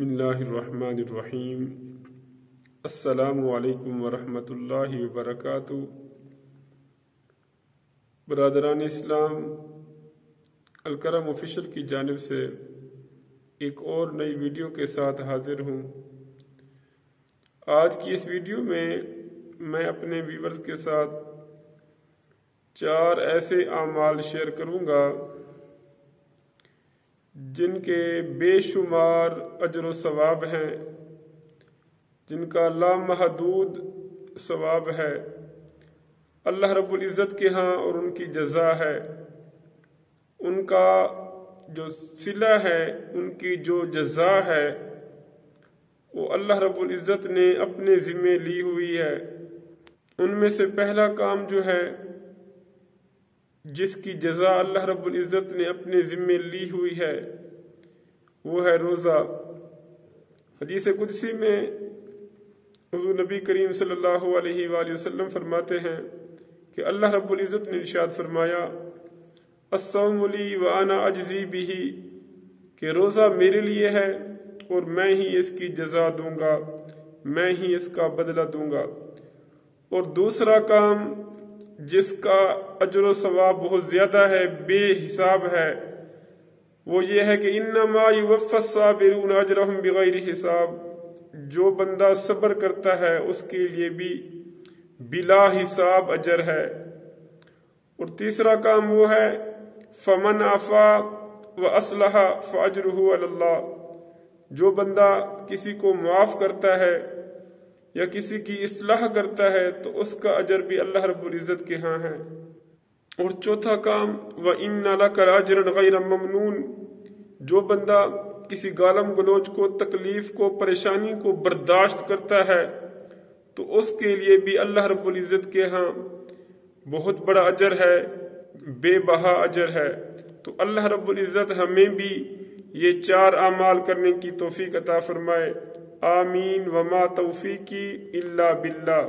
اللہ الرحمن الرحیم۔ السلام علیکم ورحمۃ اللہ وبرکاتہ۔ برادران اسلام، الکرم آفیشل کی جانب سے ایک اور نئی ویڈیو کے ساتھ حاضر ہوں۔ آج کی اس ویڈیو میں اپنے ویورز کے ساتھ 4 ایسے اعمال شیئر کروں گا جن کے بے شمار اجر و ثواب ہیں، جن کا لامحدود ثواب ہے اللہ رب العزت کے ہاں، اور ان کی جزا ہے، ان کا جو صلہ ہے، ان کی جو جزا ہے وہ اللہ رب العزت نے اپنے ذمے لی ہوئی ہے۔ ان میں سے پہلا کام جو ہے جس کی جزا اللہ رب العزت نے اپنے ذمے لی ہوئی ہے وہ ہے روزہ۔ حدیث قدسی میں حضور نبی کریم صلی اللہ علیہ وآلہ وسلم فرماتے ہیں کہ اللہ رب العزت نے ارشاد فرمایا، الصوم لی وانا اجزی بہ، کہ روزہ میرے لیے ہے اور میں ہی اس کی جزا دوں گا، میں ہی اس کا بدلہ دوں گا۔ اور دوسرا کام جس کا اجر و ثواب بہت زیادہ ہے، بے حساب ہے، وہ یہ ہے کہ انما یوفی الصابرون اجرہم بغیر حساب، جو بندہ صبر کرتا ہے اس کے لیے بھی بلا حساب اجر ہے۔ اور تیسرا کام وہ ہے فمن عفا واصلح فاجرہ علی اللہ، جو بندہ کسی کو معاف کرتا ہے یا کسی کی اصلاح کرتا ہے تو اس کا اجر بھی اللہ رب العزت کے ہاں ہے۔ اور چوتھا کام وَإِنَّ لَكَ لَأَجْرًا غَيْرَ مَمْنُونٍ، جو بندہ کسی گالم گلوچ کو، تکلیف کو، پریشانی کو برداشت کرتا ہے تو اس کے لیے بھی اللہ رب العزت کے ہاں بہت بڑا اجر ہے، بے بہا اجر ہے۔ تو اللہ رب العزت ہمیں بھی یہ 4 اعمال کرنے کی توفیق عطا فرمائے، آمین۔ وما توفیقی الا باللہ۔